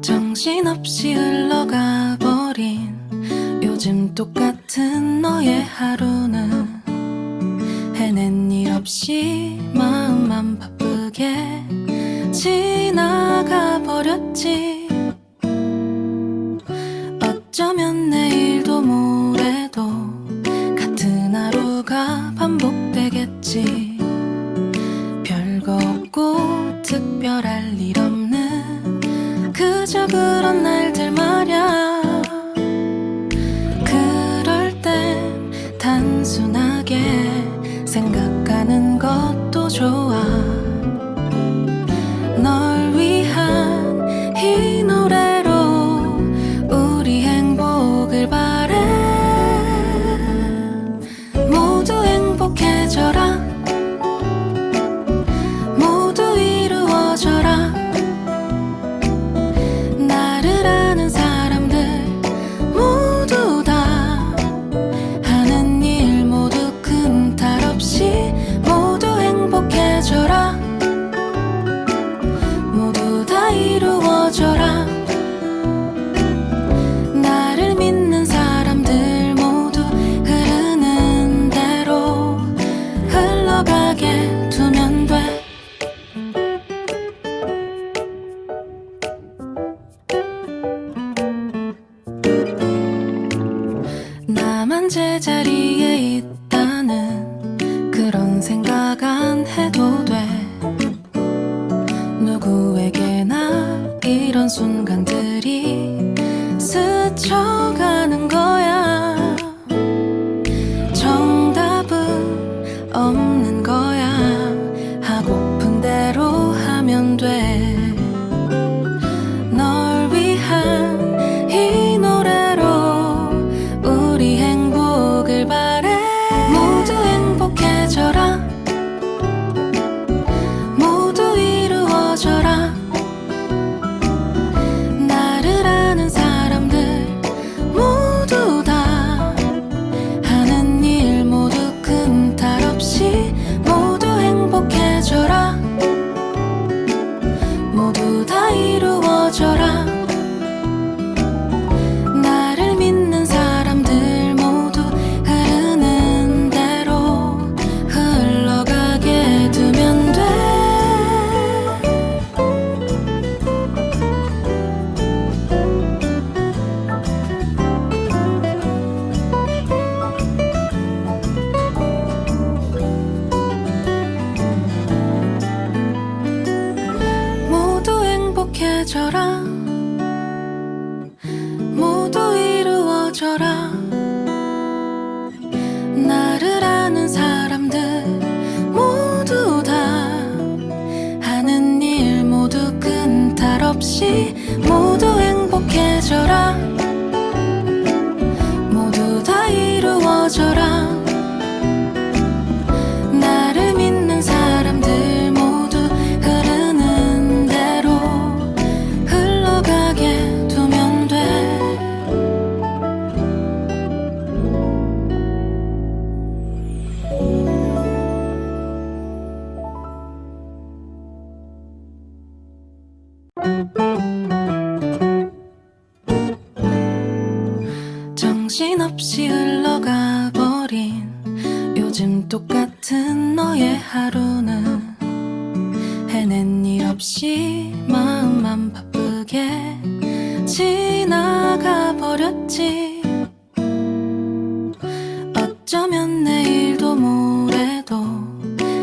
정신없이 흘러가 버린 요즘 똑같은 너의 하루는 해낸 일 없이 마음만 바쁘게 지나가 버렸지. 어쩌면 내일도 모레도 같은 하루가 반복되겠지. 별거 없고 특별할 일 없는 그저 그런 날들 말야. 그럴 땐 단순하게 생각하는 것도 좋아. 널 위한 이 노래로 우리 행복을 바래. 모두 행복해져라. 모두 이루어져라. 나를 아는 사람들 모두 다 하는 일 모두 큰 탈 없이 모두 행복해져라. 모두 다 이루어져라. 나를 믿는 사람들 모두 흐르는 대로 흘러가게 두면 돼. 나만 제자리에 있다는 그런 생각 안 해도 돼. 누구에게나 이런 순간들이 스쳐가는 거야. 정답은 없는 거야. 하고픈 대로 하면 돼. 널 위한 이 노래로 우리 행복을 바래. 모두 행복해져라. 모두 이루어져라. 나를 아는 사람들 모두 다 하는 일 모두 큰 탈 없이 모두 행복해져라. 모두 다 이루어져라. 나를 믿는 사람들 모두 흐르는 대로 흘러가게 두면 돼. 모두 행복해져라. 모두 이루어져라. 나를 아는 사람들 모두 다 하는 일 모두 큰 탈 없이 모두 행복해져라. 모두 다 이루어져라. 나를 믿는 사람들 모두 흐르는 대로 흘러가게 두면 돼. 정신없이 흘러가 버린 요즘 똑같은 너의 하루는 해낸 일 없이 마음만 바쁘게 지나가 버렸지. 어쩌면 내일도 모레도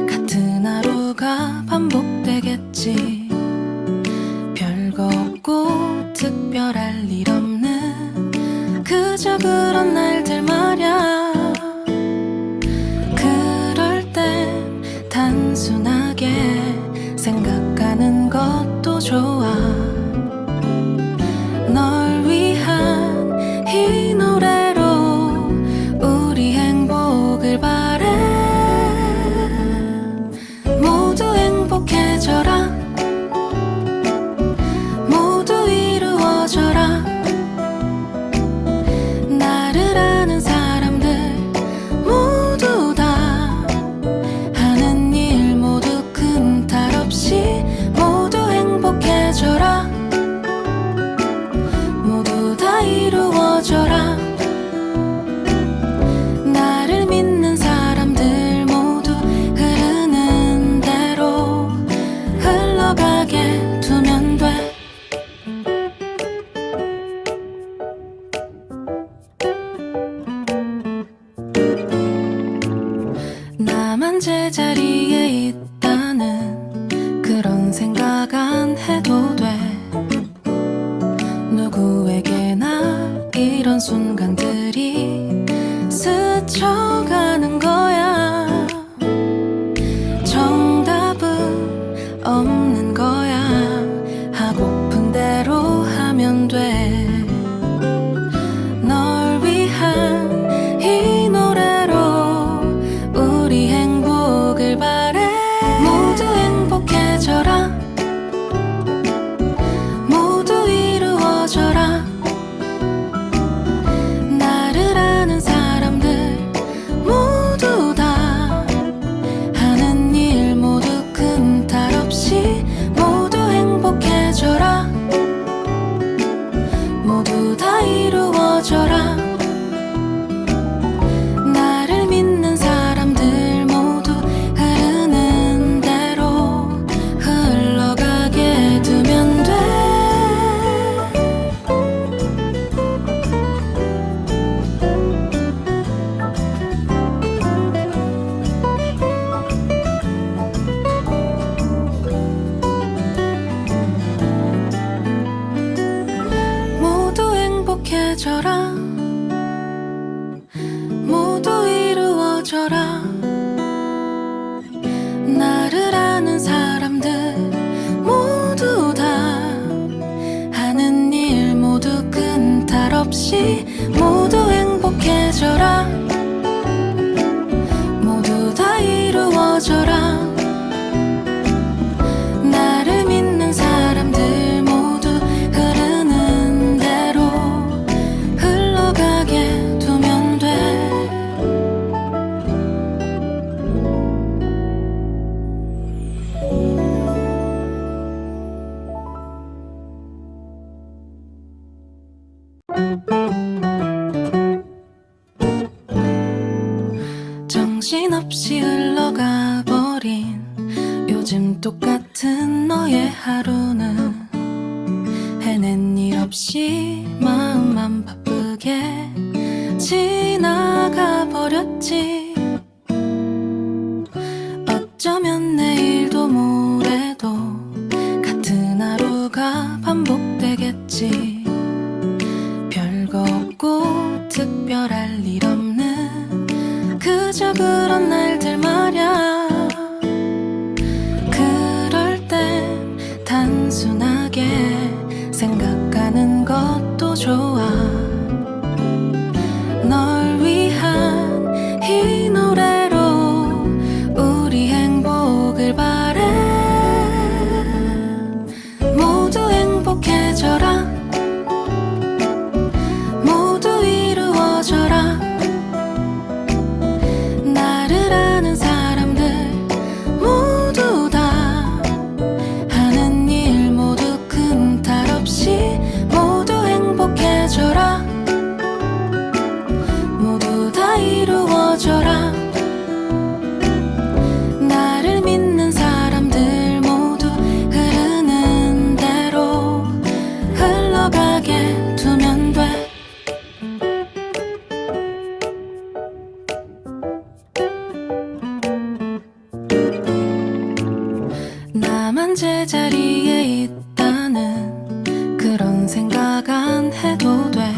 같은 하루가 반복되겠지. 별거 없고 특별할 일 없는 그저 그런 날들 말야. 그럴 땐 단순하게 생각하는 것도 좋아. 널 위한 이 노래로 우리 행복을 바래. 모두 행복해져라. 모두 이루어져라. 나를 아는 사람들 모두 다 하는 일 모두 큰 행복해져라 모두 이루어져라 나를 아는 사람들 모두 다 하는 일 모두 끈탈 없이 모두 행복해져라 모두 다 이루어져라 나를 믿는 사람들 모두 흐르는 대로 흘러가게 두면 돼 정신없이 흘러가 버린 요즘 똑같은 너의 하루는 해낸 일 없이 마음만 바쁘게 지나가 버렸지 어쩌면 내일도 모레도 같은 하루가 반복되겠지 별거 없고 특별할 일 없는 그저 그런 날들 말야 그럴 땐 단순하게 생각하는 것도 좋아 널 위한 이 노래로 우리 행복을 바래 모두 행복해져라 모두 이루어져라 나를 아는 사람들 모두 다 하는 일 모두 끈탈 없이 모두 행복해져라 모두 다 이루어져라 나를 믿는 사람들 모두 흐르는 대로 흘러가게 두면 돼 나만 제자리에 있다는 그런 생각 안 해도 돼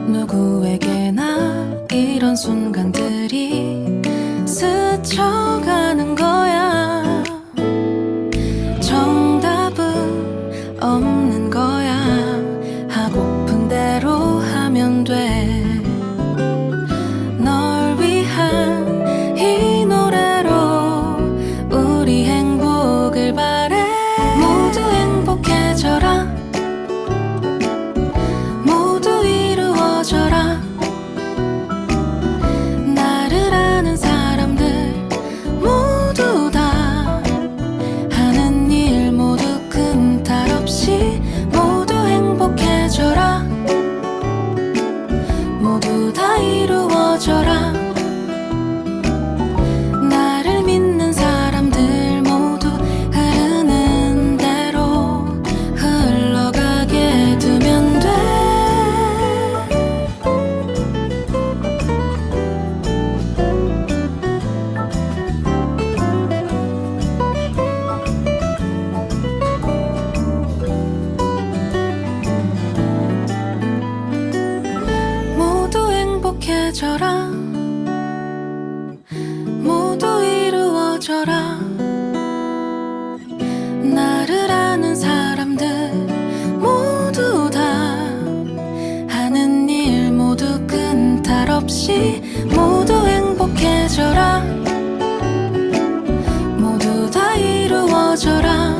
누구에게나 이런 순간들이 스쳐가는 거야 정답은 없는 거야 하고픈 대로 하면 돼 널 위한 이 노래로 우리 행복을 바래 모두 행복해져라 모두 이루어져라 나를 아는 사람들 모두 다 하는 일 모두 끈탈 없이 모두 행복해져라 모두 다 이루어져라 나를 믿는 사람들 모두 흐르는 대로 흘러가게 두면 돼 모두 행복해져라 모두 이루어져라 나를 아는 사람들 모두 다 하는 일 모두 끈탈 없이 모두 행복해져라 모두 다 이루어져라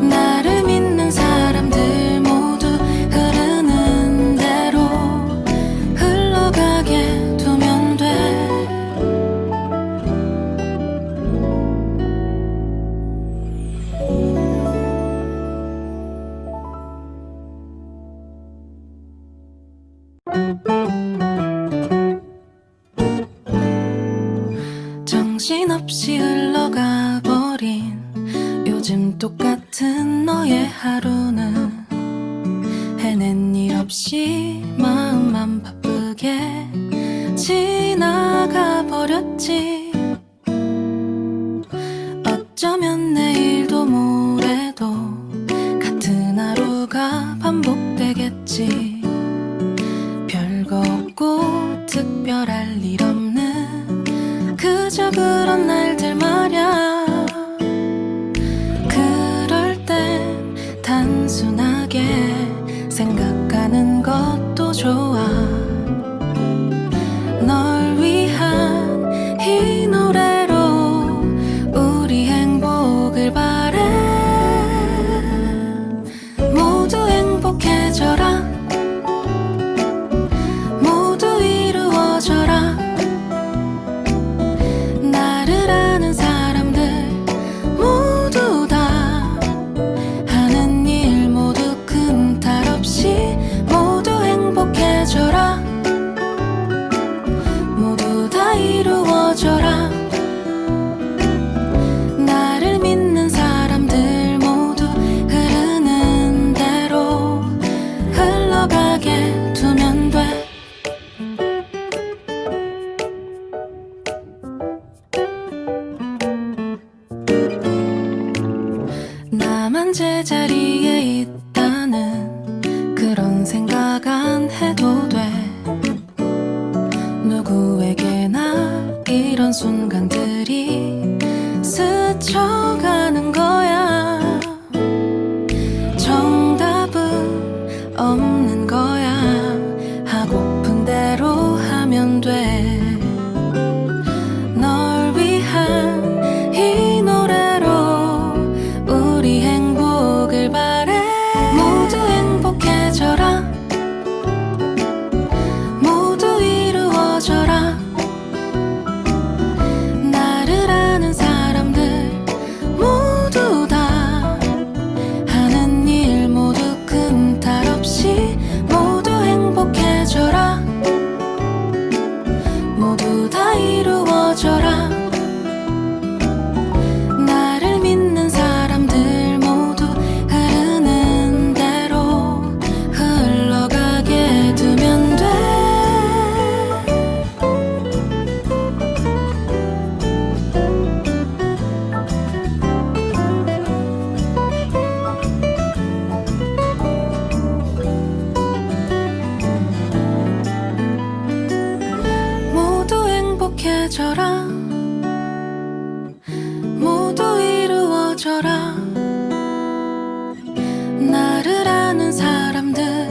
나를 믿는 사람들 모두 흐르는 대로 흘러가게 두면 돼 정신없이 흘러가 버린 요즘 똑같은 너의 하루는 해낸 일 없이 마음만 바쁘게 지나가 버렸지 어쩌면 내일도 모레도 같은 하루가 반복 날들 말야. 그럴 땐 단순하게 생각하는 것도 좋아. 널 위한 이 노래로 우리 행복을 바래. 모두 행복해져라. 모두 이루어져라. 나를 아는 사람들 모두 다 하는 일 모두 큰 탈 없이 모두 행복해져라. 모두 다 이루어져라. 나를 믿는 사람들 모두 흐르는 대로 흘러가게 두면 돼. 나만 제자리에 있다는 그런 생각 안 해도 돼. 누구에게나 이런 순간들이 스쳐가는 거야. 정답은 없는 거야. 하고픈 대로 하면 돼. 널 위한 이 노래로 우리 행복을 바래. 모두 행복해져라. 모두 이루어져라. 나를 아는 사람들 모두 다 하는 일 모두 큰 탈 없이 모두 행복해져라. 모두 다 이루어져라. 나를 믿는 사람들 모두 흐르는 대로 흘러가게 두면 돼. 모두 행복해져라. 모두 이루어져라. 나를 아는 사람들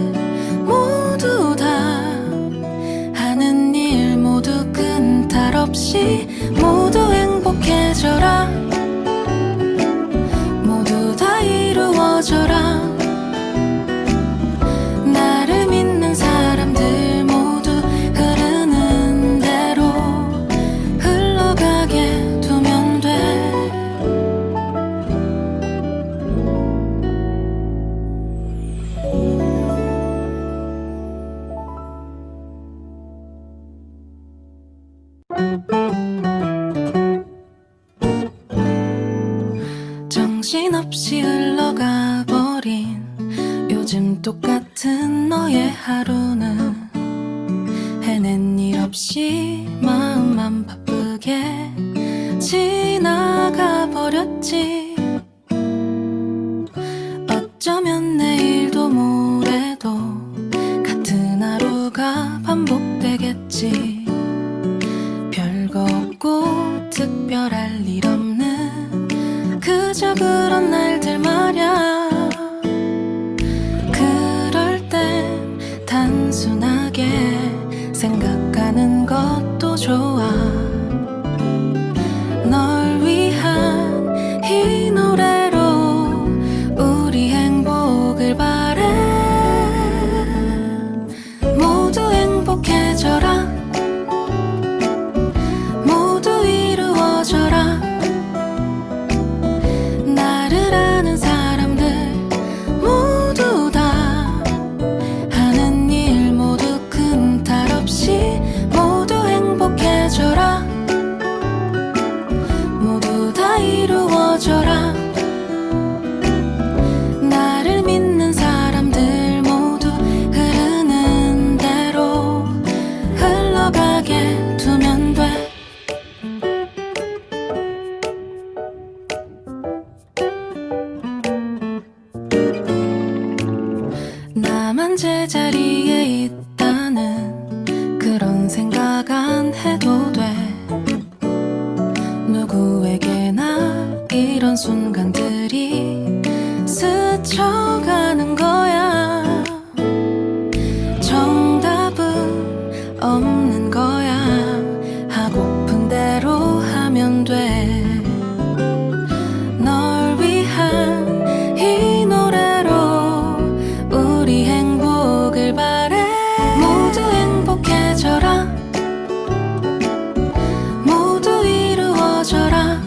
모두 다 하는 일 모두 큰 탈 없이 모두 행복해져라. 모두 다 이루어져라. 나를 믿는 사람들 모두 흐르는 대로 흘러가게 두면 돼. 정신없이 흘러가 버린 요즘 똑같은 너의 하루는 해낸 일 없이 마음만 바쁘게 지나가 버렸지. 어쩌면 내일도 모레도 같은 하루가 반복되겠지. 별거 없고 특별할 일 없는 그저 그런 날들 말야. 그럴 땐 단순하게 생각하는 것도 좋아. 널 위한 이 노래로 우리 행복을 바래. 모두 행복해져라. 모두 이루어져라. 나를 아는 사람들 이런 순간들이 스쳐가는 거야. 정답은 없는 거야. 하고픈 대로 하면 돼. 널 위한 이 노래로 우리 행복을 바래. 모두 행복해져라. 모두 이루어져라.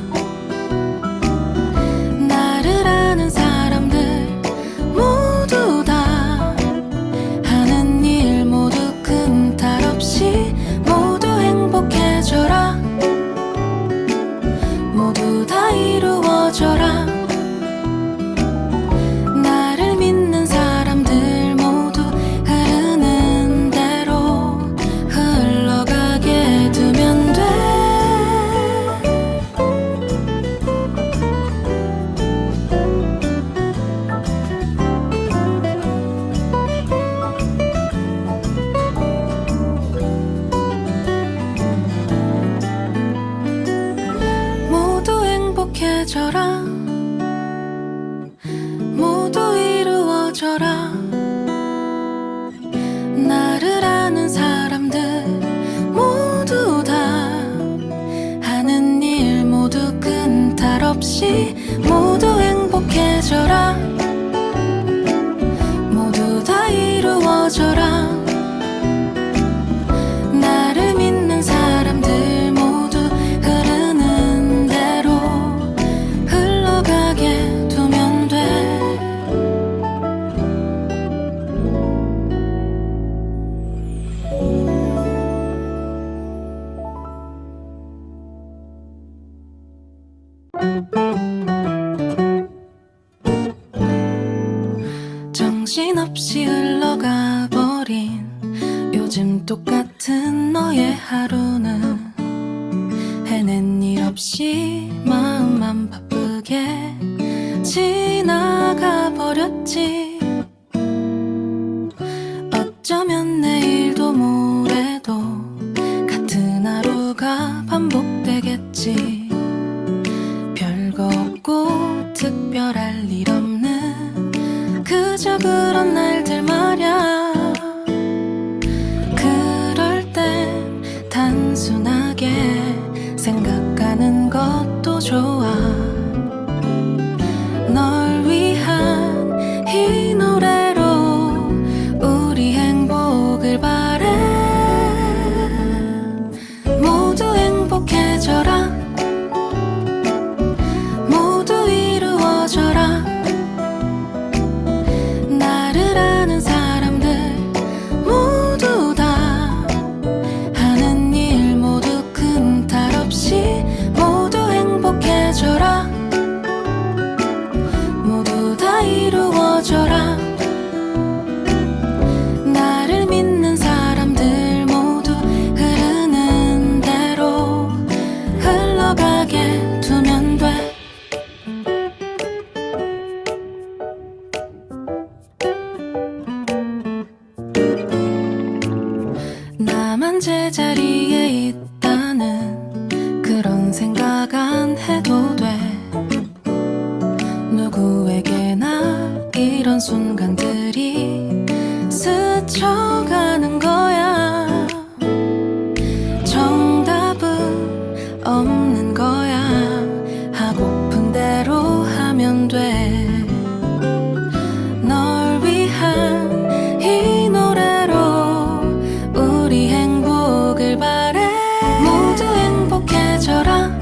나를 아는 사람들 모두 다 하는 일 모두 큰 탈 없이 모두 행복해져라. 모두 다 이루어져라. 나를 믿는 사람들 모두 흐르는 대로 흘러가게 두면 돼. 모두 행복해져라. 모두 이루어져라. 나를 아는 사람들 모두 다 하는 일 모두 큰 탈 없이 모두 행복해져라. 모두 다 이루어져라. 나를 믿는 사람들 모두 흐르는 대로 흘러가게 두면 돼. 정신없이 흘러가 버린 요즘 똑같은 너의 하루는 해낸 일 없이 마음만 바쁘게 지나가 버렸지. 어쩌면 내일도 모레도 같은 하루가 반복되겠지. 별거 없고 특별할 일 없는 그저 그런 날들 말야. 그럴 땐 단순하게 생각하는 것도 좋아. 널 위한 이 노래로 우리 행복을 바래. 모두 행복해져라. 모두 이루어져라. 나를 아는 사람들 모두 다 하는 일 모두 큰 탈 없이 모두 행복해져라. 모두 다 이루어져라. 나를 믿는 사람들 모두 흐르는 대로 흘러가게 두면 돼. 나만 제자리에 있다는 그런 생각 안 해도 돼. 누구에게나 이런 순간들이 스쳐가는 거야. 정답은 없는 거야. 하고픈 대로 하면 돼. 널 위한 이 노래로 우리 행복을 바래. 모두 행복해져라.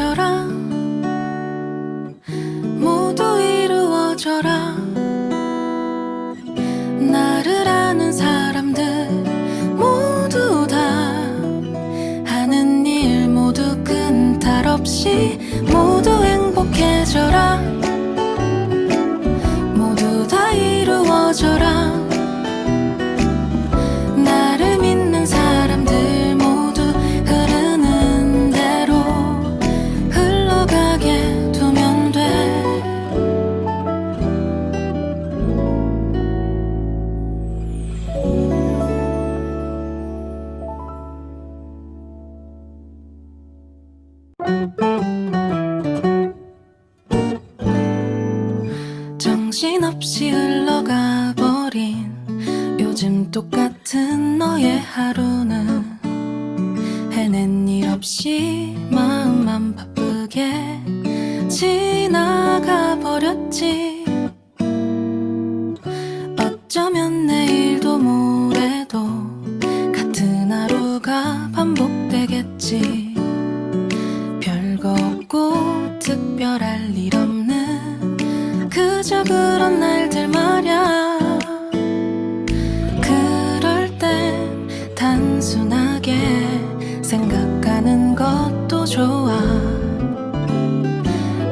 행복해져라. 모두 이루어져라. 나를 아는 사람들 모두 다 하는 일 모두 끈탈 없이 모두 행복해져라. 모두 다 이루어져라. 나를 믿는 사람들 모두 흐르는 대로 흘러가게 두면 돼. 정신없이 흘러가 버린 요즘 똑같은 너의 하루는 해낸 일 없이 마음만 바쁘게 지나가 버렸지. 어쩌면 내일도 모레도 같은 하루가 반복되겠지. 별거 없고 특별할 일 없는 그저 그런 날들 말야. 그럴 땐 단순하게 생각하는 것도 좋아.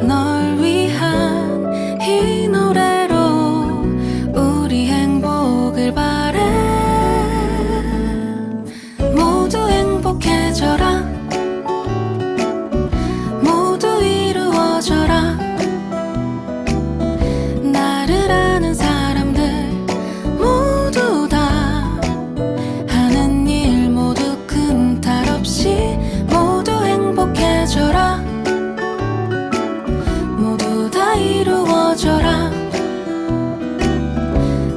널 위한 이 노래로 우리 행복을 바래. 모두 행복해져라. 모두 이루어져라. 나를 아는 사람들 모두 다 하는 일 모두 끈탈 없이 모두 행복해져라. 모두 다 이루어져라.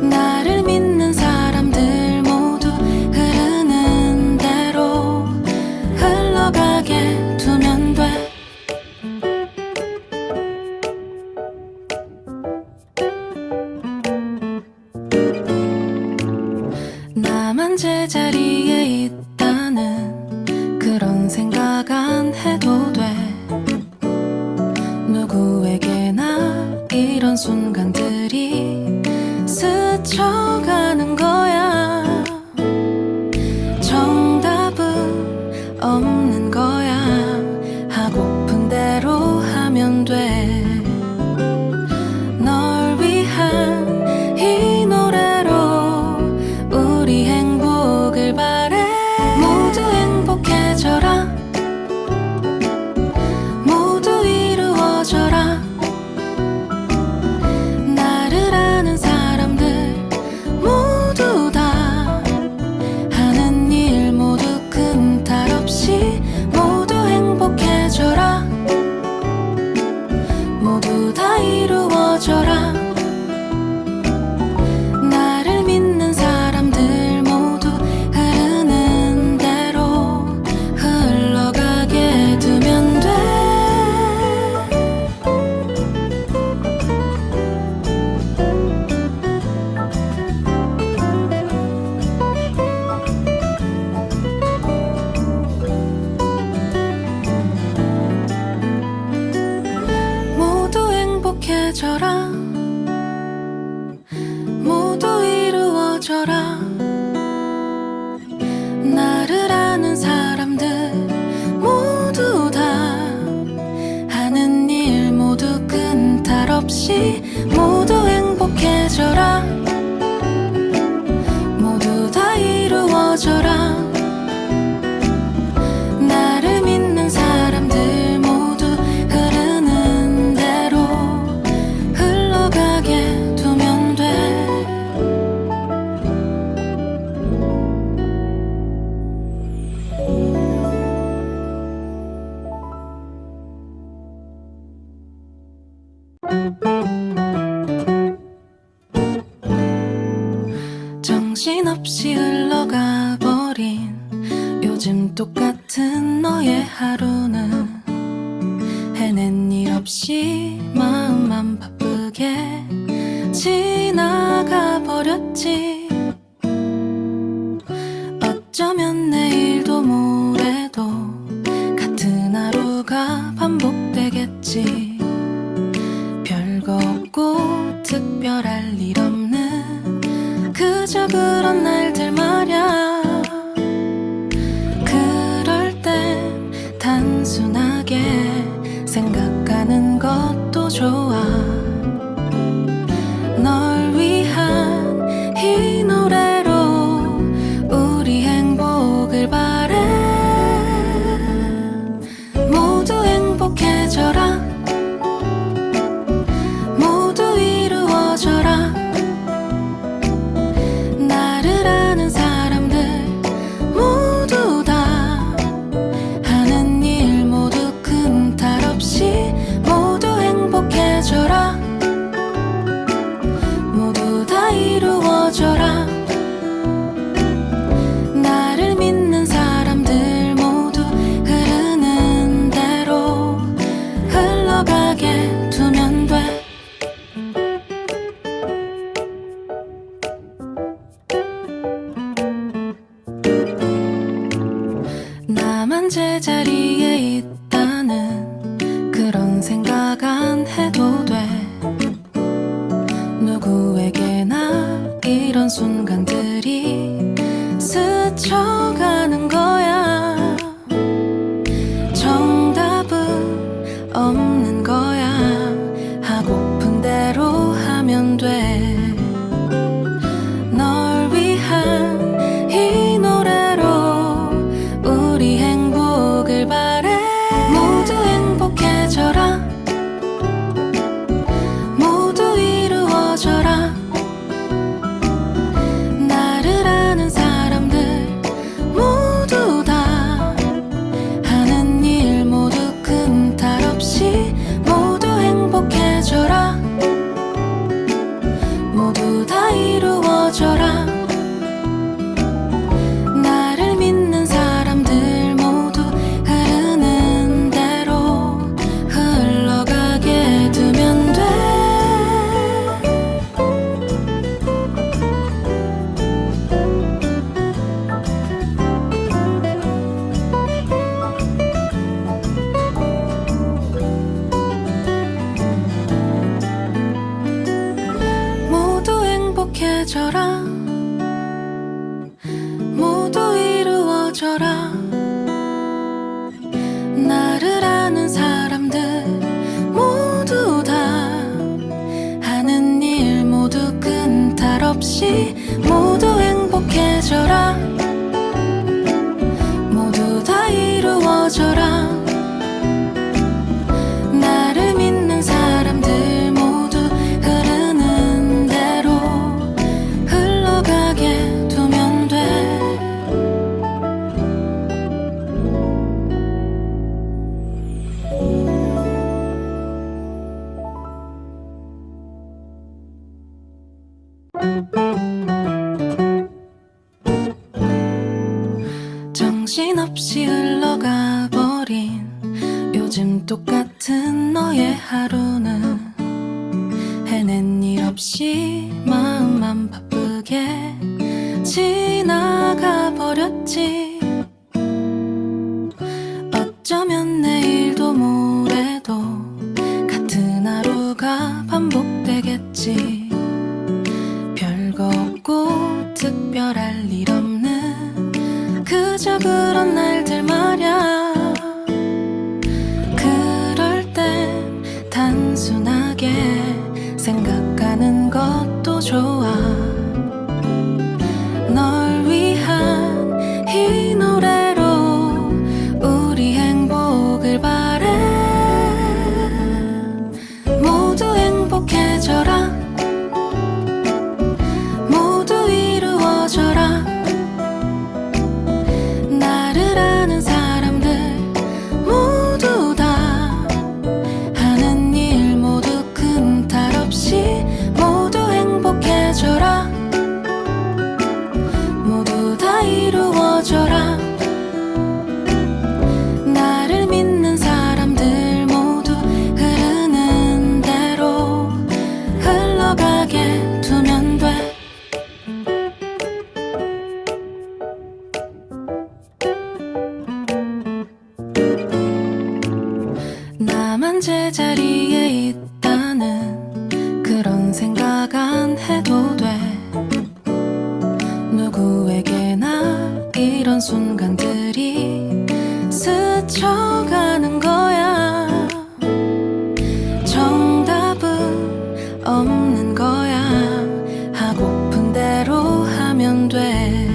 나를 믿는 사람들 모두 흐르는 대로 흘러가게 두면 돼. 나만 제자리에 있다는 그런 생각 안 해도 돼. 누구에게나 이런 순간들이 스쳐가는 거야. 정답은 없는 거야. 하고픈 대로 하면 돼. 널 위한 이 노래로 우리 행복을 바래. 모두 행복해져라. 모두 이루어져라. 나를 아는 사람들 모두 다 하는 일 모두 끈탈 없이 모두 행복해져라. 모두 다 이루어져라. 나를 믿는 사람들 모두 흐르는 대로 흘러가게 두면 돼. 모두 행복해져라. 모두 이루어져라. 나를 아는 사람들 모두 다 하는 일 모두 끈탈 없이 모두 행복해져라. 모두 다 이루어져라. 나를 믿는 사람들 모두 흐르는 대로 흘러가게 두면 돼. 정신없이 흘러가 버린 요즘 똑같은 너의 하루는 해낸 일 없이 마음만 바쁘게 지나가 버렸지. 어쩌면 내일도 모레도 같은 하루가 반복 행복해져라. 모두 다 이루어져라. 나를 믿는 사람들 모두 흐르는 대로 흘러가게 두면 돼. 정신없이 흘러가 버린 요즘 똑같은 너의 하루는 해낸 일 없이 마음만 바쁘게 지나가 버렸지. 어쩌면 내일도 모레도 같은 하루가 반복되겠지. 별거 없고 특별할 일 없는 그저 그런 날들 말야. 그럴 땐 단순하게 생각하는 것도 좋아. 널 위한 이 노래로 우리 행복을 바래. 모두 행복해져라. 모두 이루어져라. 나를 아는 사람들 모두 다 하는 일 모두 큰 탈 없이 모두 행복해져라. 모두 다 이루어져라. 나를 믿는 사람들 모두 흐르는 대로 흘러가게 두면 돼. 나만 제자리에 있다는 그런 생각 안 해도 돼. 누구에게나 이런 순간들이 스쳐가는 거야. 정답은 없는 거야. 하고픈 대로 하면 돼.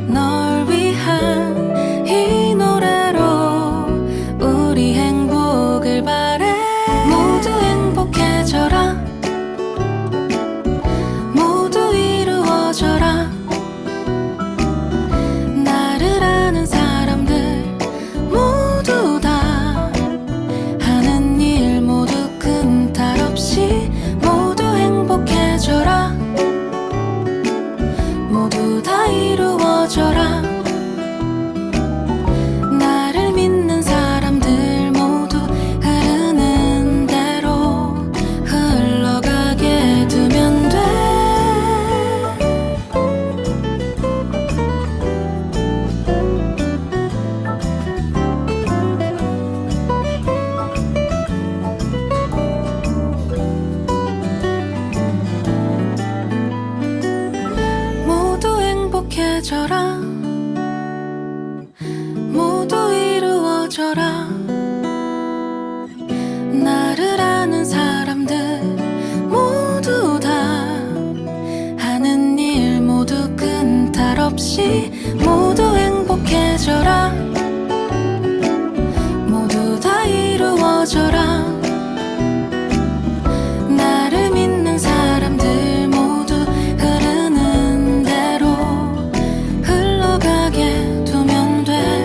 널 위한 이 노래로 우리 행복을 바래. 모두 행복해져라. 모두 이루어져라. 나를 아는 사람들 모두 다 하는 일 모두 큰 탈 없이 모두 행복해져라. 모두 다 이루어져라. 나를 믿는 사람들 모두 흐르는 대로 흘러가게 두면 돼. 모두 행복해져라. 모두 이루어져라. 나를 아는 사람들 모두 다 하는 일 모두 큰 탈 없이 모두 행복해져라. 모두 다 이루어져라. 나를 믿는 사람들 모두 흐르는 대로 흘러가게 두면 돼.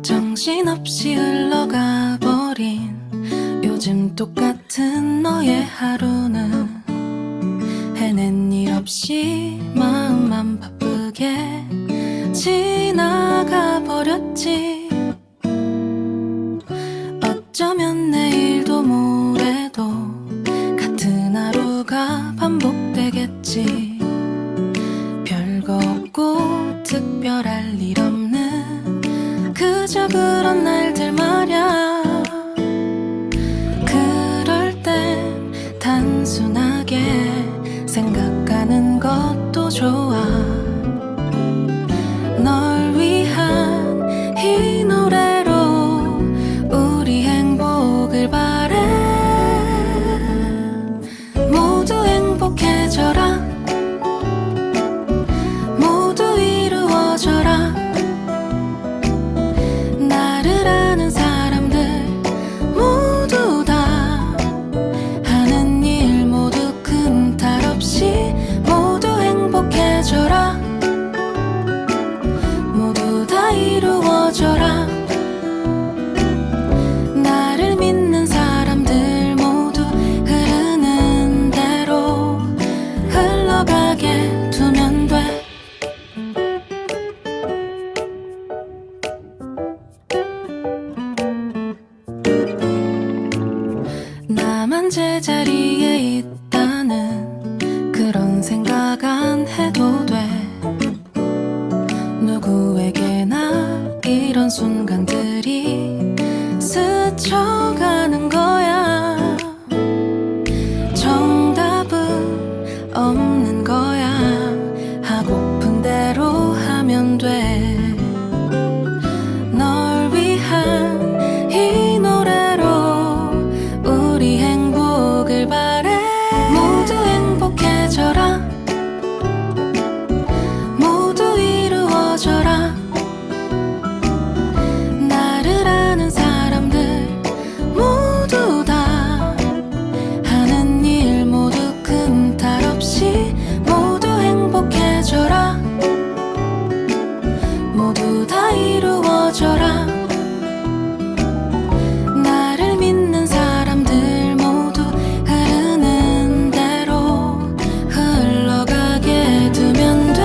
정신없이 흘러가 버린 요즘 똑같은 너의 하루는 해낸 일 없이 마음만 바쁘게 지나가 버렸지. 어쩌면 내일도 모레도 같은 하루가 반복되겠지. 별거 없고 특별할 일 없는 그저 그런 날들 말야. 그럴 땐 단순하게 생각하는 것 좋아. 널 위한 이 노래로 우리 행복을 바래. 모두 행복해져라. 모두 이루어져라. 나를 아는 사람들 모두 다 하는 일 모두 큰 탈 없이 모두 행복해져라. 모두 다 이루어져라. 나를 믿는 사람들 모두 흐르는 대로 흘러가게 두면 돼. 나만 제자리에 있다는 그런 생각 안 해도 돼. 누구에게나 이런 순간들이 스쳐가는 거야. 정답은 없는 거야. 하고픈 대로 하면 돼. 널 위한 이 노래로 우리 행복을 바래. 모두 행복해져라. 모두 이루어져라. 나를 아는 사람들 모두 다 하는 일 모두 큰 탈 없이 모두 행복해져라. 모두 다 이루어져라. 나를 믿는 사람들 모두 흐르는 대로 흘러가게 두면 돼.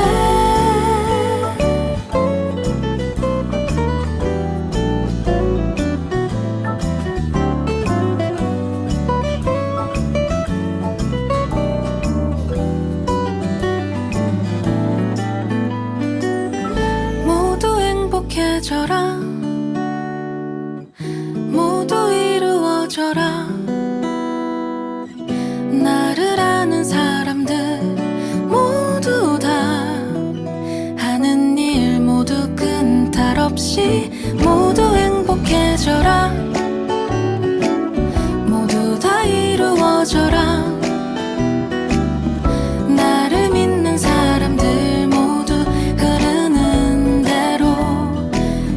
모두 행복해져라. 모두 이루어져라. 나를 아는 사람들 모두 다 하는 일 모두 큰 탈 없이 모두 행복해져라. 모두 다 이루어져라. 나를 믿는 사람들 모두 흐르는 대로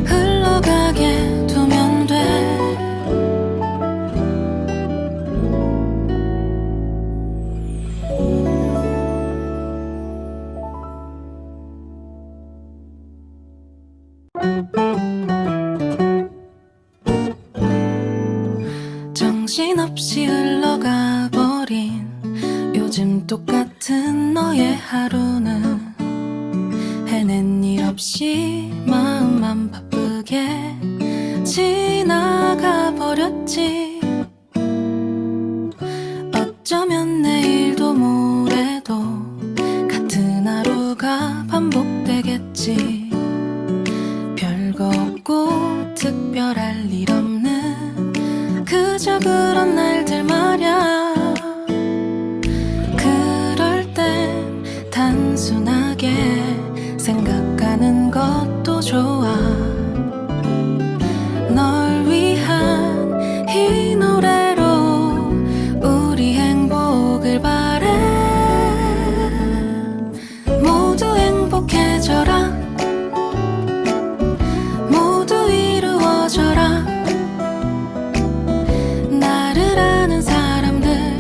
흘러가게 두면 돼. 정신없이 흘러가 버린 요즘 똑같은 너의 하루는 해낸 일 없이 마음만 바쁘게 지나가 버렸지. 어쩌면 내일도 모레도 같은 하루가 반복되겠지. 별거 없고 특별할 일 없는 그저 그런 날들 말야. 그럴 땐 단순하게 생각하는 것도 좋아. 널 위한 이 노래로 우리 행복을 바래. 모두 행복해져라. 모두 이루어져라. 나를 아는 사람들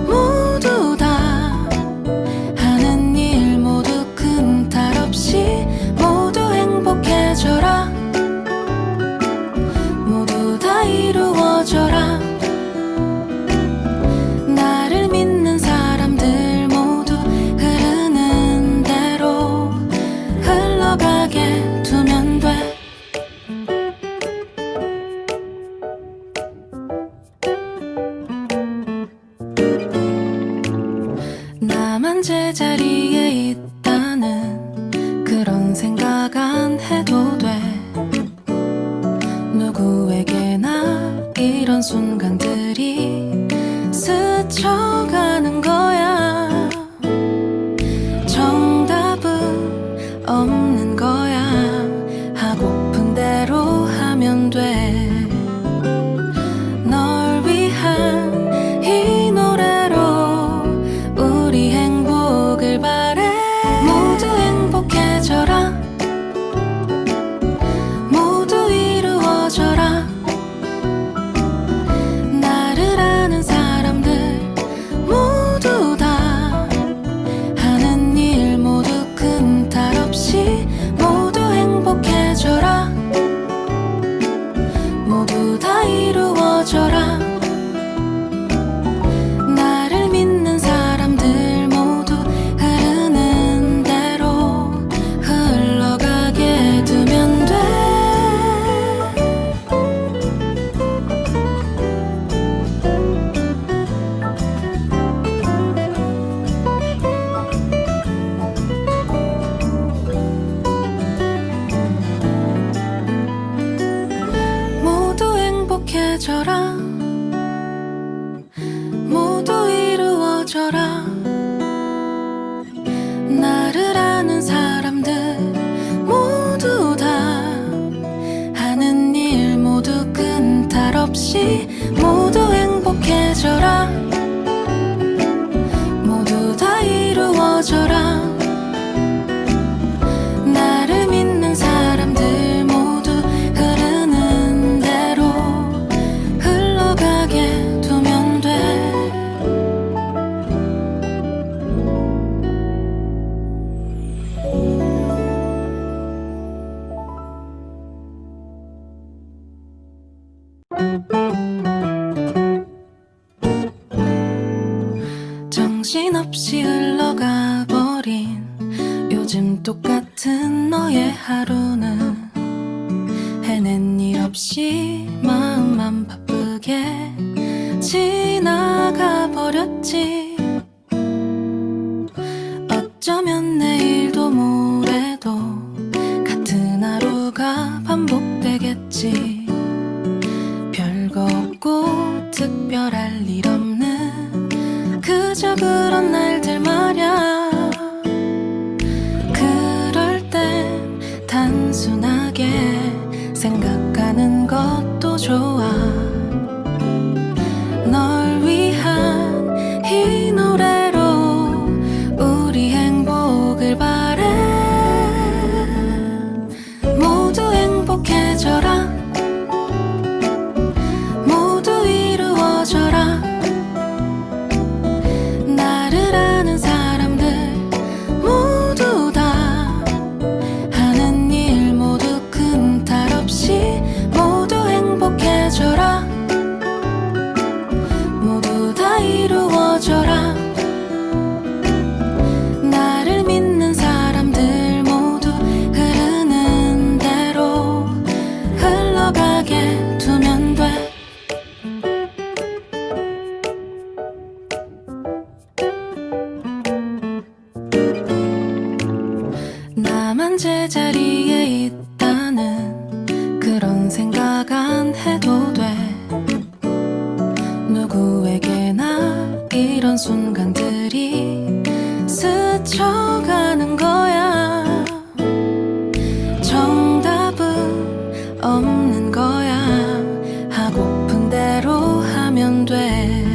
모두 다 하는 일 모두 큰 탈 없이 모두 행복해져라. 모두 다 이루어져라. 나를 믿는 사람들 모두 흐르는 대로 흘러가게 두면 돼. 나만 제자리에 있다는 그런 생각 안 해도 돼. 누구에게나 이런 순간들이 스쳐가는 거야. 정답 이루어져라. 나를 믿는 사람들 모두 흐르는 대로 흘러가게 두면 돼. 모두 행복해져라. 모두 이루어져라. 나를 아는 사람들 모두 다 하는 일 모두 끈탈 없이 모두 행복해져라. 모두 다 이루어져라. 나를 믿는 사람들 모두 흐르는 대로 흘러가게 두면 돼. 정신없이 흘러가 버린 요즘 똑같은 너의 하루는 해낸 일 없이 마음만 바쁘게 지나가 버렸지. 어쩌면 내일도 모레도 같은 하루가 반복되겠지. 별거 없고 특별할 일 없는 그저 그런 날들 말야. 그럴 땐 단순하게 생각하는 것도 좋아. 널 위한 이 노래로 우리 행복을 바래. 모두 행복해져라. 모두 이루어져라. 나를 아는 사람들 모두 다 하는 일 모두 끈탈 없이 모두 행복해져라. 모두 다 이루어져라. 나를 믿는 사람들 모두 흐르는 대로 흘러가게 두면 돼. 나만 제자리에 있다는 그런 생각 안 해도 돼. 누구에게나 이런 순간들이 스쳐가는 거야. 정답은 없는 거야. 하고픈 대로 하면 돼.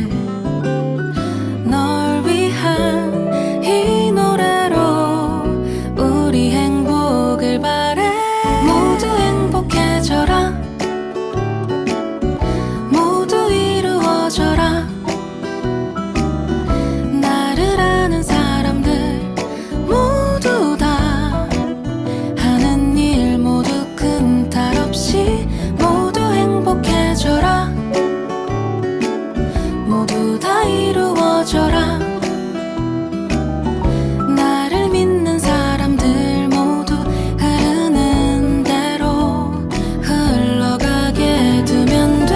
널 위한 이 노래로 우리 행복을 바래. 모두 행복해져라. 모두 이루어져라. 나를 아는 사람들 모두 다 하는 일 모두 끈탈 없이 모두 행복해져라. 모두 다 이루어져라. 나를 믿는 사람들 모두 흐르는 대로 흘러가게 두면 돼.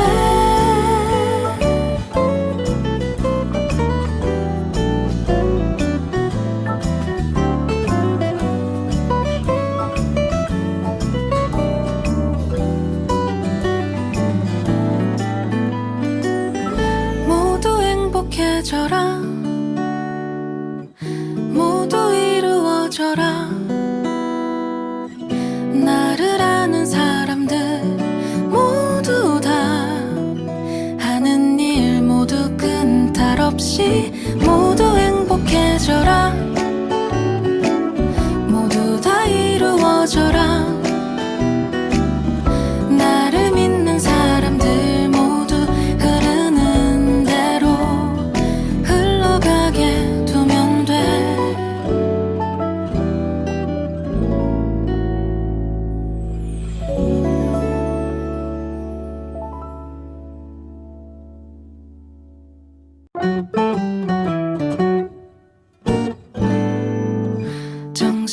모두 행복해져라. 모두 이루어져라. 나를 아는 사람들 모두 다 하는 일 모두 끈탈 없이 모두 행복해져라. 모두 다 이루어져라. 나를 믿는 사람들 모두 흐르는 대로 흘러가게 두면 돼.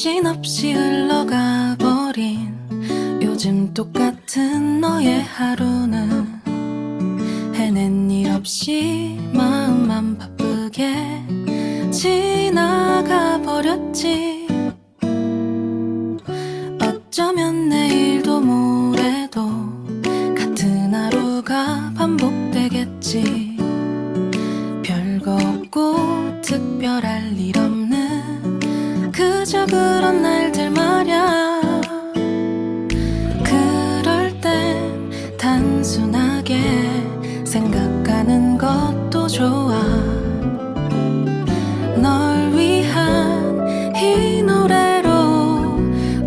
정신없이 흘러가 버린 요즘 똑같은 너의 하루는 해낸 일 없이 마음만 바쁘게 지나가 버렸지. 어쩌면 내일도 모레도 같은 하루가 반복되겠지. 별거 없고 특별할 일 없는 그저 그런 날들 말야. 그럴 땐 단순하게 생각하는 것도 좋아. 널 위한 이 노래로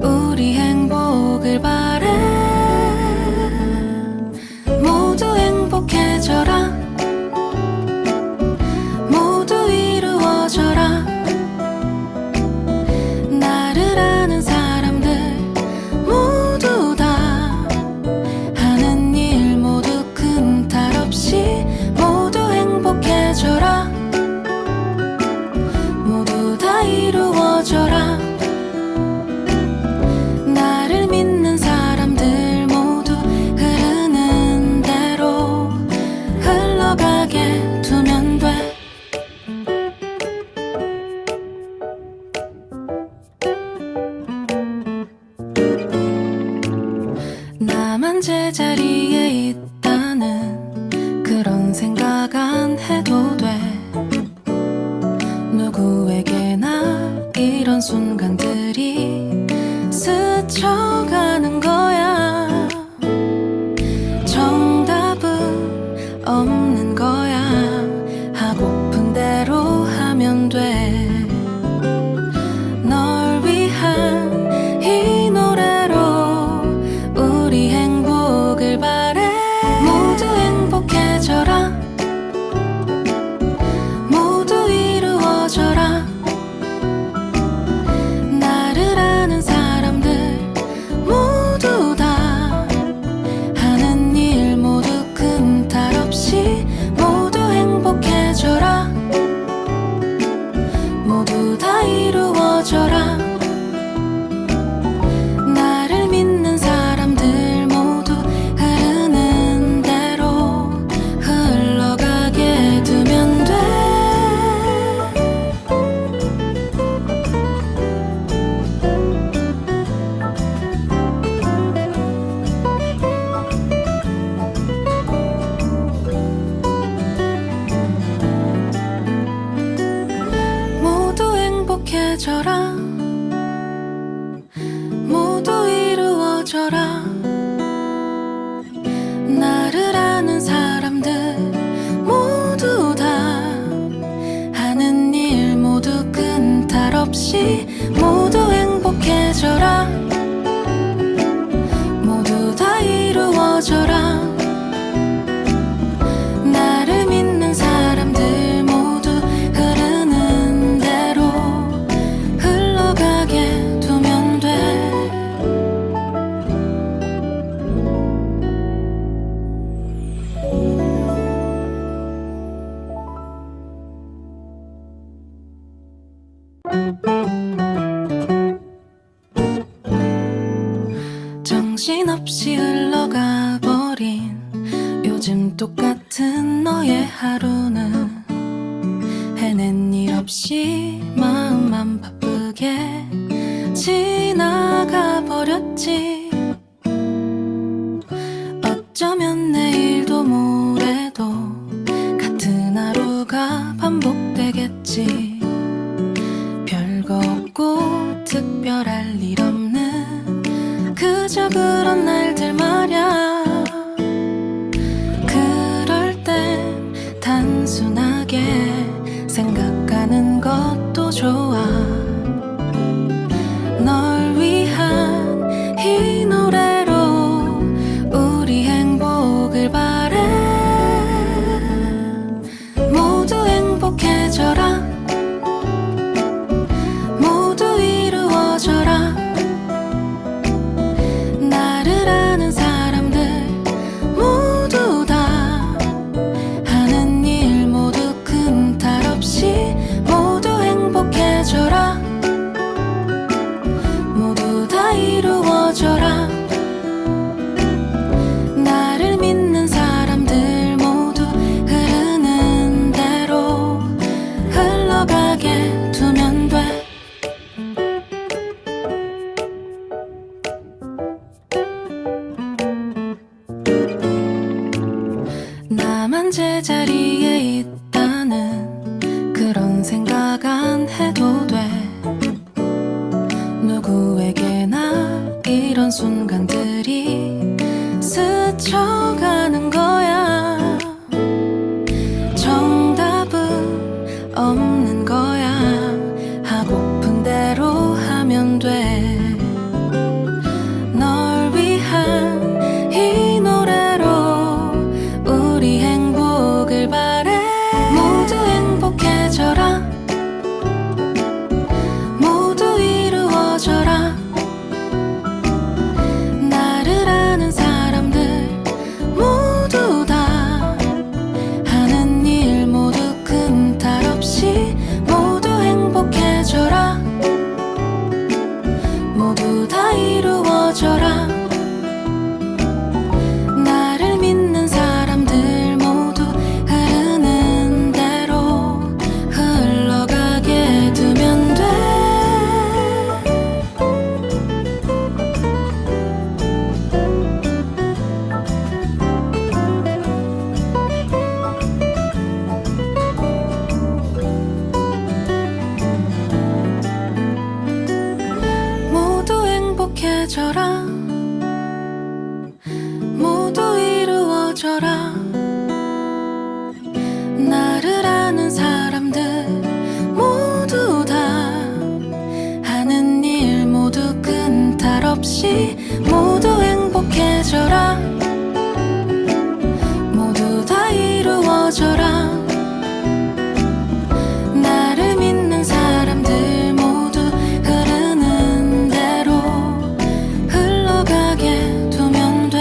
우리 행복을 바래. 모두 행복해져라. 모두 이루어져라. 나를 아는 사람들 모두 다 하는 일 모두 큰 탈 없이 모두 행복해져라. 모두 다 이루어져라. 나를 믿는 사람들 모두 흐르는 대로 흘러가게 두면 돼. 나만 제자리에 있다는 그런 생각 안 해도 돼. 누구에게나 이런 순간들이 스쳐가는 거야. 정답은 없는 거야. 하고픈 대로 하면 돼. 널 위한 이 노래로 우리 행복을 바래. 모두 행복해져라. 모두 이루어져라. 나를 아는 사람들 모두 다 하는 일 모두 큰 탈 없이 모두 행복해져라. 모두 다 이루어져라. 나를 믿는 사람들 모두 흐르는 대로 흘러가게 두면 돼. 모두 행복해져라. 모두 이루어져라. 나를 아는 사람들 모두 다 하는 일 모두 큰 탈 없이 모두 행복해져라. 모두 다 이루어져라. 나를 믿는 사람들 모두 흐르는 대로 흘러가게 두면 돼. 정신없이 흘러가 버린 요즘 똑같은 너의 하루는 해낸 일 없이 마음만 바쁘게 지나가 버렸지. 어쩌면 내일도 모레도 같은 하루가 반복되겠지. 별거 없고 특별할 일 없는 그저 그런 날들 말야. 그럴 땐 단순하게 생각하는 것도 좋아. 널 위한 이 노래로 우리 행복을 바래. 모두 행복해져라. 모두 이루어져라. 나를 아는 사람들 이런 순간들이 스쳐가는 거야. 정답은 없는 거야. 하고픈 대로 하면 돼. 널 위한 이 노래로 우리 행복을 바래. 모두 행복해져라. 모두 이루어져라. 나를 아는 사람들 모두 다 하는 일 모두 큰 탈 없이 모두 행복해져라. 모두 다 이루어져라. 나를 믿는 사람들 모두 흐르는 대로 흘러가게 두면 돼. 모두 행복해져라. 모두 이루어져라. 나를 아는 사람들 모두 다 하는 일 모두 큰 탈 없이 모두 행복해져라. 모두 다 이루어져라. 나를 믿는 사람들 모두 흐르는 대로 흘러가게 두면 돼.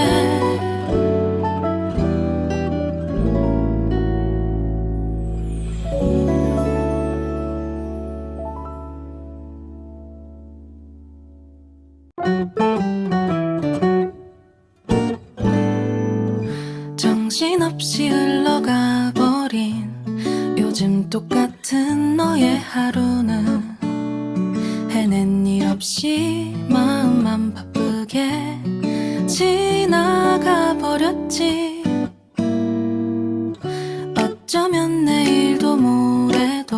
정신없이 흘러가 버린 요즘 똑같은 너의 하루는 해낸 일 없이 마음만 바쁘게 지나가 버렸지. 어쩌면 내일도 모레도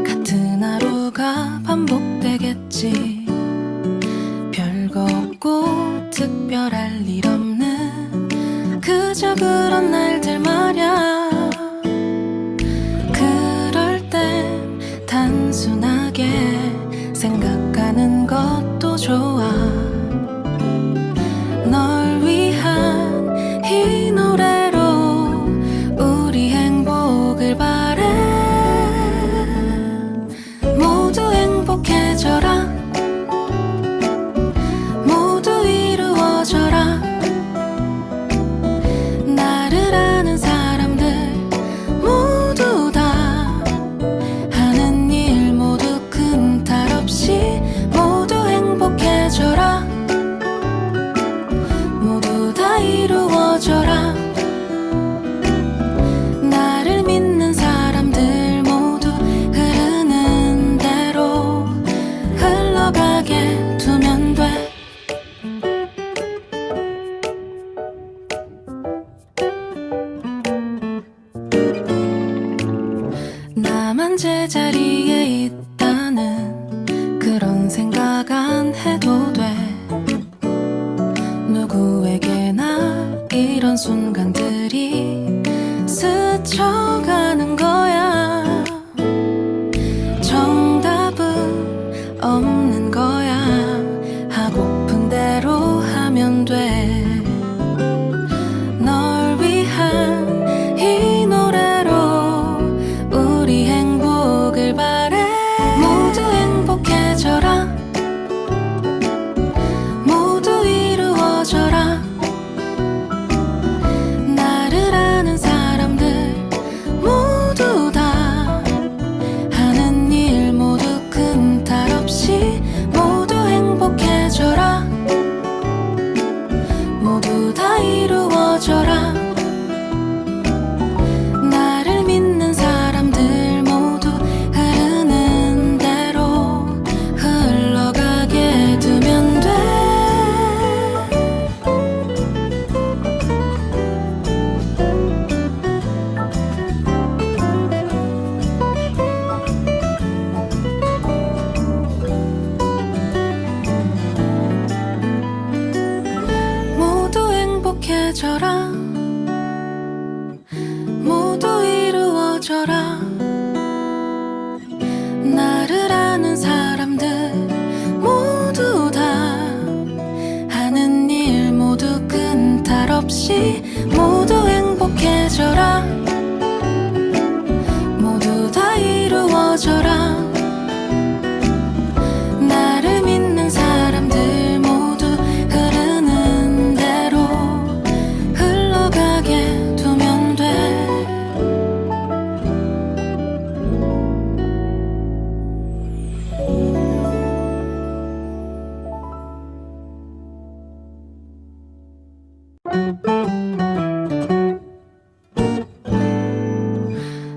같은 하루가 반복되겠지. 별거 없고 특별할 일 없는 그저 그런 날들 말야. 그럴 땐 단순하게 생각하는 것도 좋아. 널 위한 이 노래로 우리 행복을 바래. 모두 행복해져라. 모두 이루어져라. 나를 아는 사람들 모두 다 하는 일 모두 큰 탈 없이 모두 행복해져라. 모두 다 이루어져라. 나를 믿는 사람들 모두 흐르는 대로 흘러가게 두면 돼. 나만 제자리에 있다는 그런 생각 안 해도 돼. 누구에게나 이런 순간들이 스쳐가는 거야. 정답은 없는 거야. 하고픈 대로 하면 돼. 널 위한 이 노래로 우리 행복을 바래. 모두 행복해져라. 모두 이루어져라. 나를 아는 사람들 모두 행복해져라. 모두 이루어져라. 나를 아는 사람들 모두 다 하는 일 모두 끈탈 없이 모두 행복해져라. 모두 다 이루어져라. 나를 믿는 사람들 모두 흐르는 대로 흘러가게 두면 돼.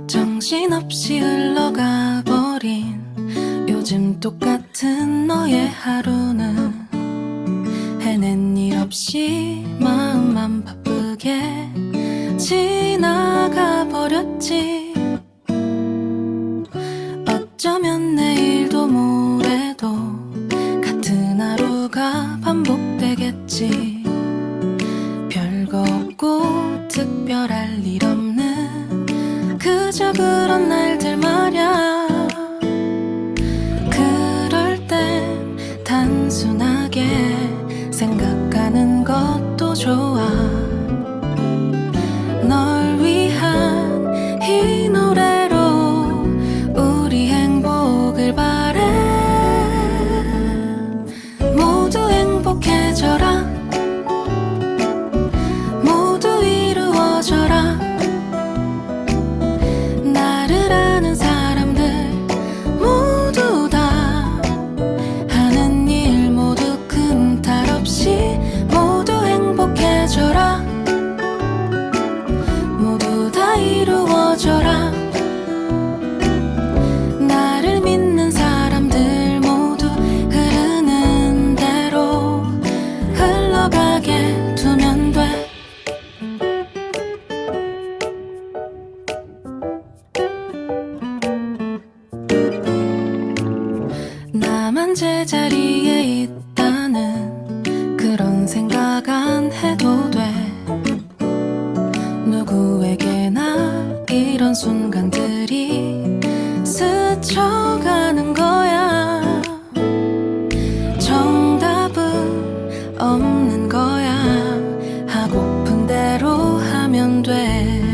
정신없이 흘러가 버린 요즘 똑같은 너의 하루는 해낸 일 없이 마음만 바쁘게 지나가 버렸지. 어쩌면 내일도 모레도 같은 하루가 반복되겠지. 별거 없고 특별할 일 없는 그저 그런 날들 말야. 그럴 땐 단순하게 생각하는 것도 좋아. 널 위한 이 노래로 우리 행복을 바래. 모두 행복해져라. 모두 이루어져라. 나를 아는 사람들 모두 다 하는 일 모두 끈탈 없이 모두 행복해져라. 모두 다 이루어져라. 나를 믿는 사람들 모두 흐르는 대로 흘러가게 두면 돼. 나만 제자리에 있다는 그런 생각 안 해도 돼. 누구에게나 이런 순간들이 스쳐가는 거야. 정답은 없는 거야. 하고픈 대로 하면 돼.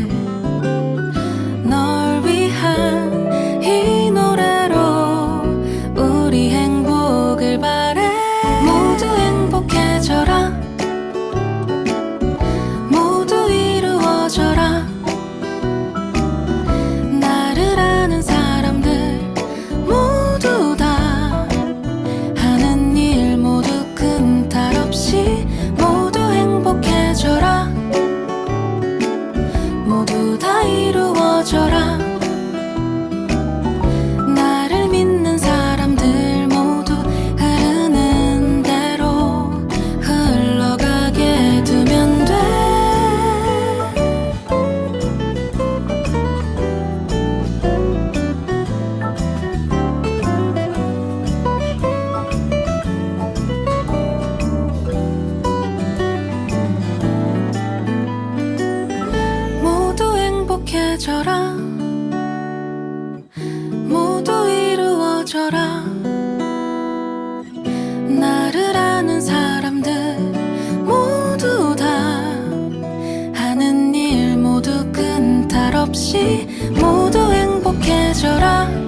널 위한 이 노래로 우리 행복을 바래. 모두 행복해져라. 모두 이루어져라. 나를 아는 사람들 모두 다 하는 일 모두 끈탈 없이 모두 행복해져라. 모두 다 이루어져라. 나를 믿는 사람들 모두 흐르는 대로 흘러가게 두면 돼. 모두 행복해져라. 모두 이루어져라. 나를 아는 사람들 모두 다 하는 일 모두 끈탈 없이 모두 행복해져라.